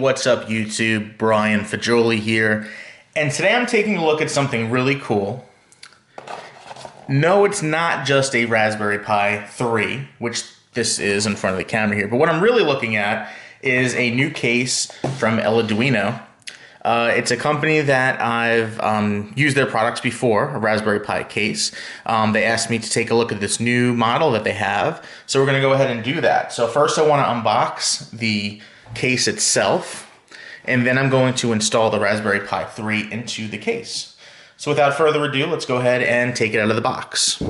what's up YouTube? Brian Fagioli here, and today I'm taking a look at something really cool. No, it's not just a Raspberry Pi 3, which this is in front of the camera here, but what I'm really looking at is a new case from Eleduino. It's a company that I've used their products before, a Raspberry Pi case. They asked me to take a look at this new model that they have, so we're going to go ahead and do that. So first I want to unbox the case itself, and then I'm going to install the Raspberry Pi 3 into the case. So without further ado, let's go ahead and take it out of the box.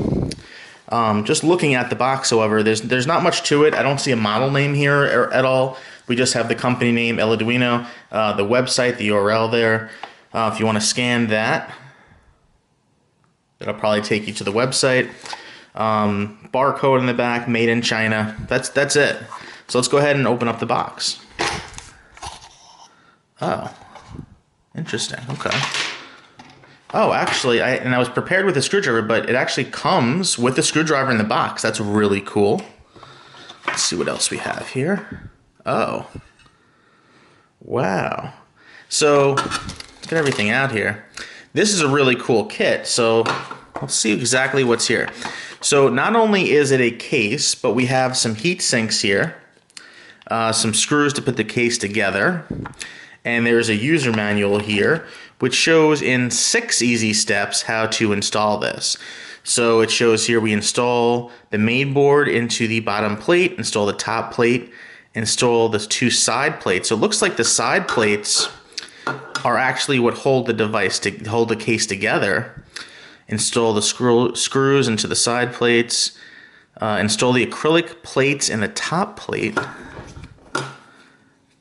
Just looking at the box, however, there's not much to it. I don't see a model name here at all. We just have the company name, Eleduino, the website, the URL there. If you want to scan that, that'll probably take you to the website. Barcode in the back, made in China. That's it. So let's go ahead and open up the box. Oh, interesting. Okay. Oh, actually, I was prepared with a screwdriver, but it actually comes with a screwdriver in the box. That's really cool. Let's see what else we have here. Oh. Wow. So, let's get everything out here. This is a really cool kit, so let's see exactly what's here. So, not only is it a case, but we have some heat sinks here, some screws to put the case together, and there's a user manual here, which shows in 6 easy steps how to install this. So it shows here we install the mainboard into the bottom plate, install the top plate, install the 2 side plates. So it looks like the side plates are actually what hold the device, to hold the case together. Install the screws into the side plates, install the acrylic plates in the top plate,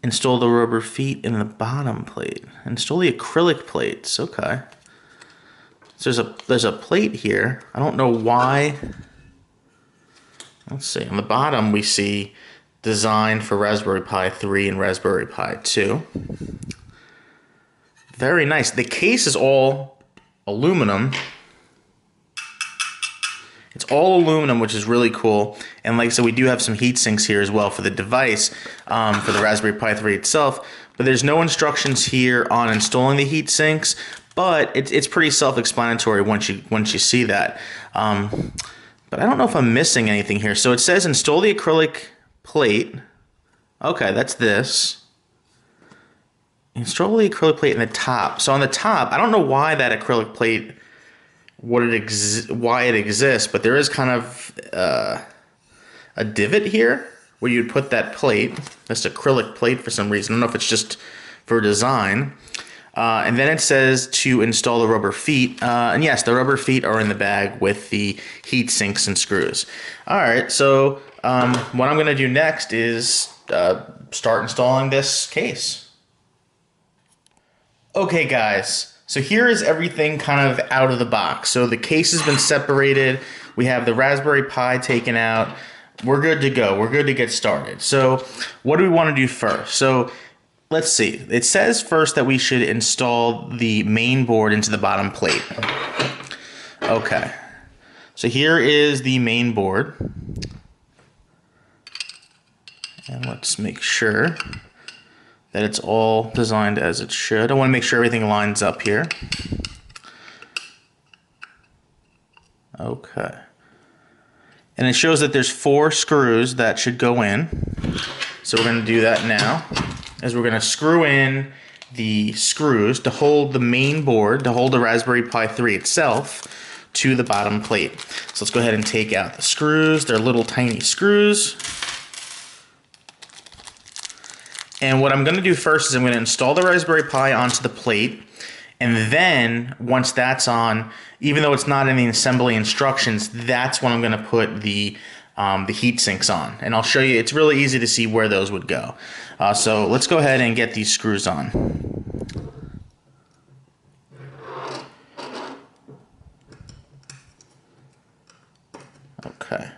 install the rubber feet in the bottom plate. Install the acrylic plates. Okay. So there's a plate here. I don't know why. Let's see. On the bottom we see designed for Raspberry Pi 3 and Raspberry Pi 2. Very nice. The case is all aluminum. It's all aluminum, which is really cool. And like I said, we do have some heat sinks here as well for the device, for the Raspberry Pi 3 itself. But there's no instructions here on installing the heat sinks, but it's pretty self-explanatory once you see that. But I don't know if I'm missing anything here. So it says install the acrylic plate. Okay, that's this. Install the acrylic plate in the top. So on the top, I don't know why that acrylic plate, why it exists, but there is kind of a divot here where you'd put that plate, this acrylic plate for some reason. I don't know if it's just for design. And then it says to install the rubber feet. And yes, the rubber feet are in the bag with the heat sinks and screws. All right, so what I'm going to do next is start installing this case. Okay, guys. So here is everything kind of out of the box. So the case has been separated. We have the Raspberry Pi taken out. We're good to go. We're good to get started. So what do we want to do first? So let's see. It says first that we should install the main board into the bottom plate. Okay. So here is the main board. And let's make sure that it's all designed as it should. I want to make sure everything lines up here. Okay. And it shows that there's 4 screws that should go in. So we're going to do that now, as we're going to screw in the screws to hold the main board, to hold the Raspberry Pi 3 itself to the bottom plate. So let's go ahead and take out the screws. They're little tiny screws. And what I'm going to do first is I'm going to install the Raspberry Pi onto the plate, and then once that's on, even though it's not in the assembly instructions, that's when I'm going to put the heat sinks on. And I'll show you, it's really easy to see where those would go. So let's go ahead and get these screws on. Okay.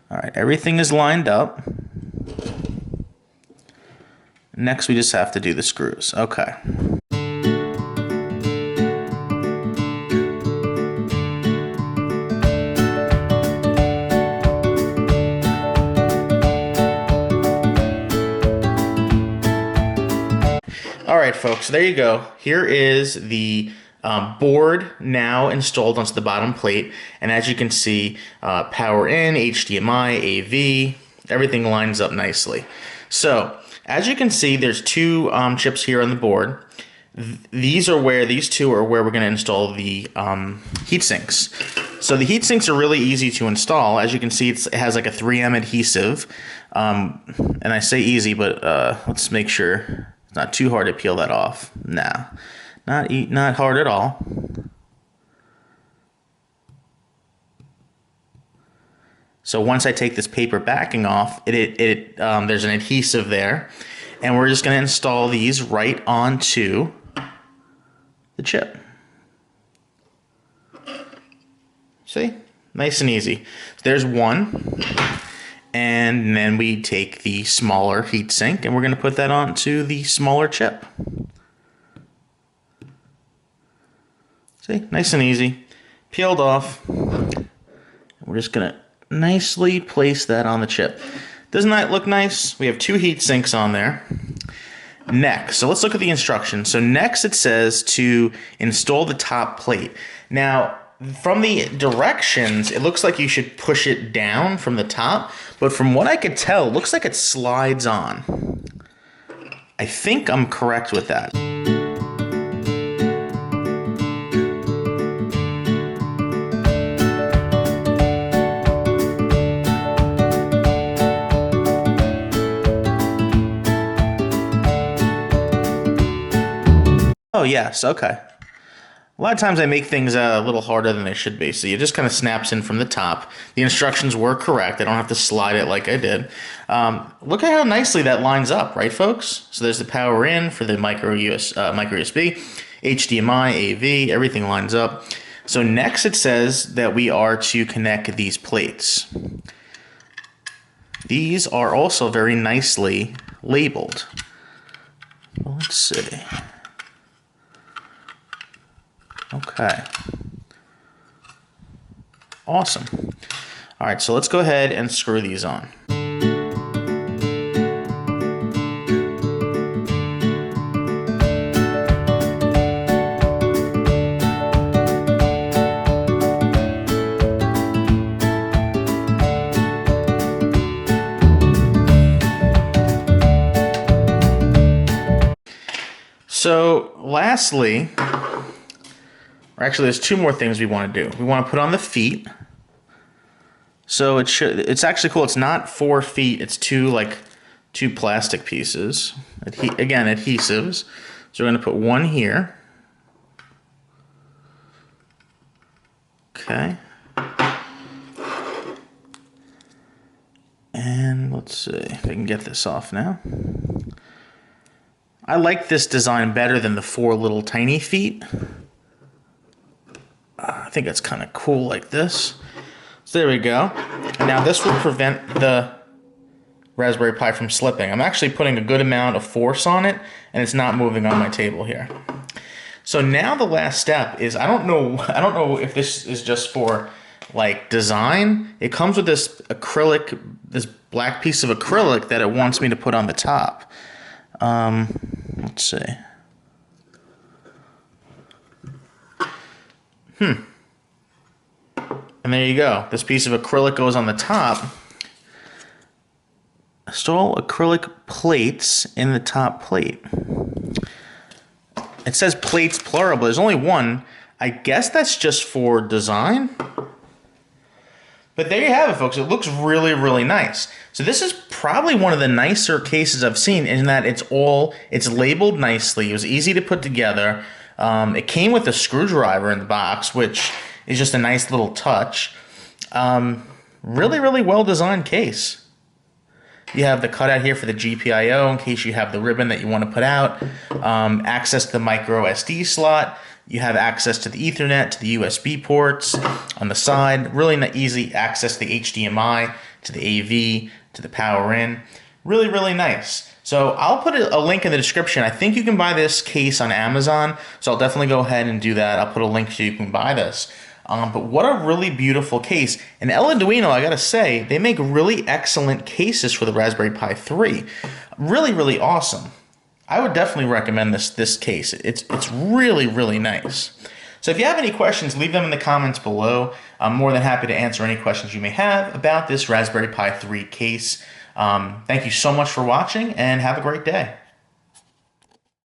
All right, everything is lined up. Next, we just have to do the screws. Okay. right, folks, so there you go. Here is the board now installed onto the bottom plate, and as you can see, power in, HDMI, AV, everything lines up nicely. So, as you can see, there's two chips here on the board. These two are where we're going to install the heat sinks. So the heat sinks are really easy to install. As you can see, it has like a 3M adhesive. And I say easy, but let's make sure it's not too hard to peel that off. Nah, not hard at all. So once I take this paper backing off, there's an adhesive there, and we're just going to install these right onto the chip. See? Nice and easy. So there's one, and then we take the smaller heatsink, and we're going to put that onto the smaller chip. See? Nice and easy. Peeled off. We're just going to nicely place that on the chip. Doesn't that look nice? We have two heat sinks on there. Next, so let's look at the instructions. So next it says to install the top plate. Now, from the directions, it looks like you should push it down from the top, but from what I could tell, it looks like it slides on. I think I'm correct with that. Oh, yes, okay. A lot of times I make things a little harder than they should be, so it just kind of snaps in from the top. The instructions were correct. I don't have to slide it like I did. Look at how nicely that lines up, right, folks? So there's the power in for the micro USB, HDMI, AV, everything lines up. So next it says that we are to connect these plates. These are also very nicely labeled. Well, let's see. Okay. Awesome. All right, so let's go ahead and screw these on. So, lastly, or actually, there's two more things we want to do. We want to put on the feet. So it's actually cool. It's not 4 feet. It's two plastic pieces. Again, adhesives. So we're going to put one here. Okay. And let's see if I can get this off now. I like this design better than the 4 little tiny feet. I think it's kind of cool like this. So there we go. And now this will prevent the Raspberry Pi from slipping. I'm actually putting a good amount of force on it, and it's not moving on my table here. So now the last step is, I don't know if this is just for like design. It comes with this acrylic, this black piece of acrylic that it wants me to put on the top. Let's see. And there you go. This piece of acrylic goes on the top. Install acrylic plates in the top plate. It says plates plural, but there's only one. I guess that's just for design. But there you have it, folks. It looks really, really nice. So this is probably one of the nicer cases I've seen in that it's labeled nicely. It was easy to put together. It came with a screwdriver in the box, which is just a nice little touch. Really, really well-designed case. You have the cutout here for the GPIO in case you have the ribbon that you want to put out. Access to the micro SD slot. You have access to the Ethernet, to the USB ports on the side. Really easy access to the HDMI, to the AV, to the power in. Really, really nice. So I'll put a link in the description. I think you can buy this case on Amazon, so I'll definitely go ahead and do that. I'll put a link so you can buy this. But what a really beautiful case. And Eleduino, I gotta say, they make really excellent cases for the Raspberry Pi 3. Really, really awesome. I would definitely recommend this case. It's really, really nice. So if you have any questions, leave them in the comments below. I'm more than happy to answer any questions you may have about this Raspberry Pi 3 case. Thank you so much for watching, and have a great day.